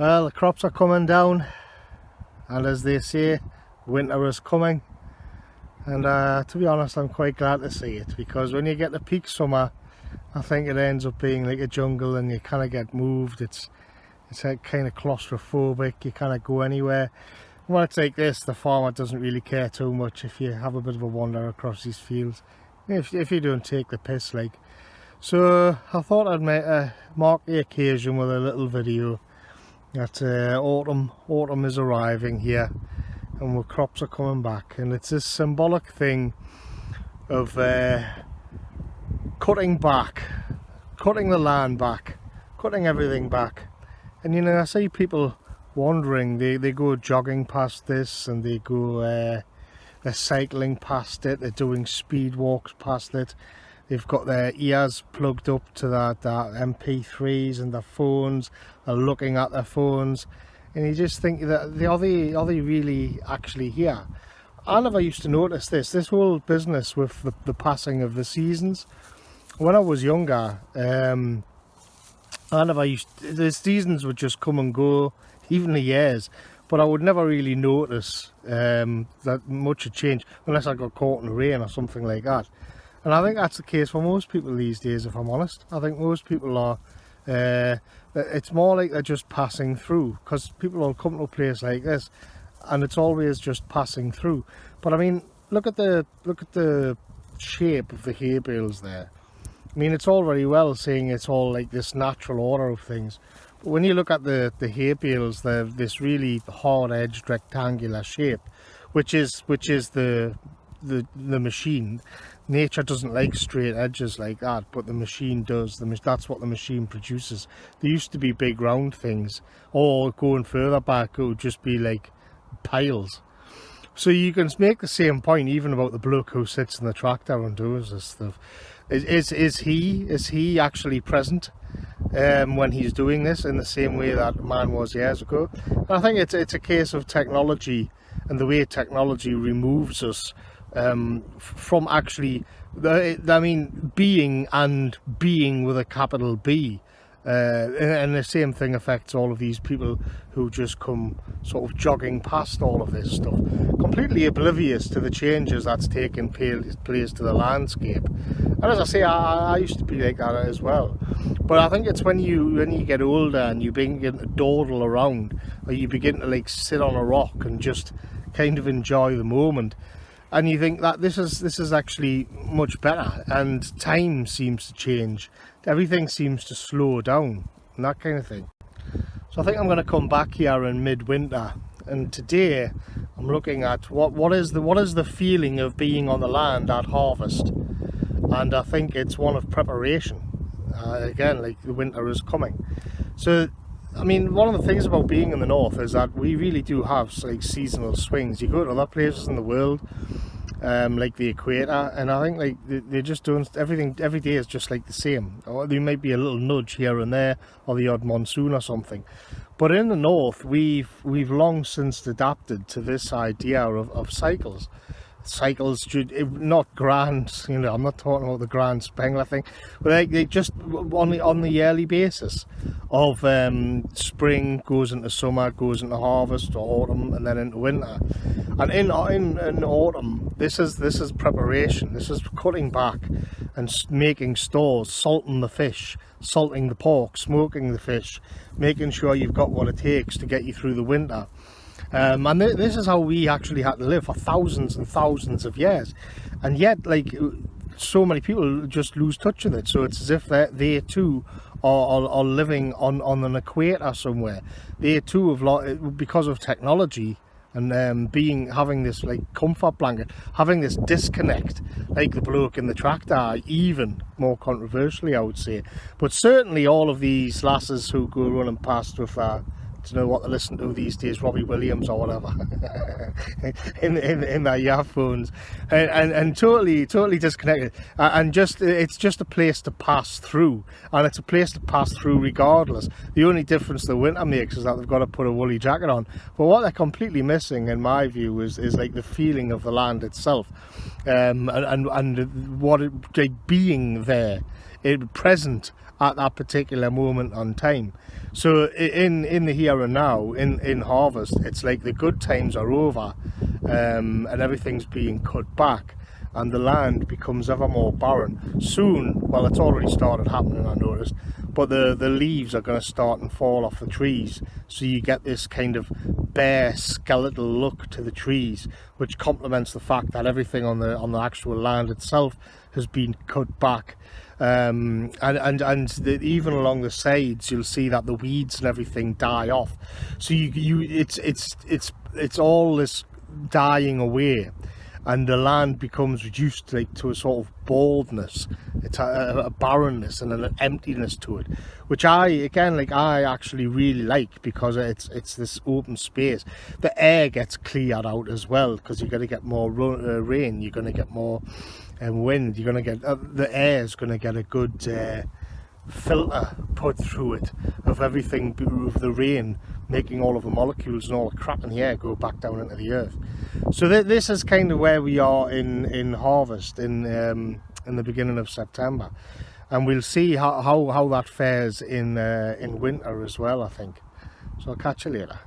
Well, the crops are coming down, and as they say, winter is coming. And to be honest, I'm quite glad to see it, because when you get the peak summer, I think it ends up being like a jungle, and you kind of get moved. It's kind of claustrophobic. You kind of go anywhere. When it's like this, the farmer doesn't really care too much if you have a bit of a wander across these fields, if you don't take the piss, like. So I thought I'd mark the occasion with a little video that autumn is arriving here, and the crops are coming back, and it's this symbolic thing of cutting the land back, cutting everything back. And you know, I see people wandering, they go jogging past this, and they go they're cycling past it, they're doing speed walks past it. They've got their ears plugged up to that MP3s and their phones. They're looking at their phones, and you just think that are they really actually here? I never used to notice this whole business with the passing of the seasons. When I was younger, the seasons would just come and go, even the years, but I would never really notice that much had changed unless I got caught in the rain or something like that. And I think that's the case for most people these days, if I'm honest. I think most people are, it's more like they're just passing through, because people will come to a place like this and it's always just passing through. But I mean, look at the shape of the hay bales there. I mean, it's all very well saying it's all like this natural order of things, but when you look at the hay bales, they're this really hard-edged rectangular shape, which is the machine. Nature doesn't like straight edges like that, but the machine does. That's what the machine produces. There used to be big round things, or going further back, it would just be like piles. So you can make the same point even about the bloke who sits in the tractor and does this stuff. Is he actually present when he's doing this in the same way that man was years ago? And I think it's a case of technology, and the way technology removes us from actually, I mean, being with a capital B, and the same thing affects all of these people who just come sort of jogging past all of this stuff, completely oblivious to the changes that's taken place to the landscape. And as I say, I used to be like that as well, but I think it's when you get older and you begin to dawdle around, or you begin to like sit on a rock and just kind of enjoy the moment, and you think that this is actually much better, and time seems to change, everything seems to slow down, and that kind of thing. So I think I'm going to come back here in midwinter, and today I'm looking at what is the feeling of being on the land at harvest, and I think it's one of preparation. Again, like the winter is coming. So I mean, one of the things about being in the north is that we really do have like seasonal swings. You go to other places in the world, like the equator, and I think like they just don't, everything every day is just like the same. Or there might be a little nudge here and there, or the odd monsoon or something. But in the north, we've long since adapted to this idea of cycles. Cycles, not grand, you know, I'm not talking about the grand Spengler thing, but they just on the yearly basis of spring goes into summer, goes into harvest, or autumn, and then into winter. And in autumn, this is preparation. This is cutting back and making stores, salting the fish, salting the pork, smoking the fish, making sure you've got what it takes to get you through the winter. And this is how we actually had to live for thousands and thousands of years, and yet like so many people just lose touch with it. So it's as if they too are living on an equator somewhere. They too have, because of technology and having this like comfort blanket, having this disconnect, like the bloke in the tractor, even more controversially I would say, but certainly all of these lasses who go running past with to know what they listen to these days, Robbie Williams or whatever, in their earphones, and totally disconnected, and it's just a place to pass through, and it's a place to pass through regardless. The only difference the winter makes is that they've got to put a woolly jacket on. But what they're completely missing, in my view, is like the feeling of the land itself, and what it, like being there present at that particular moment on time. So in the here and now, in harvest, it's like the good times are over, and everything's being cut back, and the land becomes ever more barren. Soon, well, it's already started happening, I noticed, but the leaves are going to start and fall off the trees, so you get this kind of bare skeletal look to the trees, which complements the fact that everything on the actual land itself has been cut back. Even along the sides, you'll see that the weeds and everything die off. So it's all this dying away, and the land becomes reduced like to a sort of baldness. It's a barrenness and an emptiness to it, which I actually really like, because it's this open space. The air gets cleared out as well, because you're going to get more rain, you're going to get more wind, you're going to get the air is going to get a good filter put through it of everything, of the rain making all of the molecules and all the crap in the air go back down into the earth. So this is kind of where we are in harvest in the beginning of September, and we'll see how that fares in winter as well, I think. So I'll catch you later.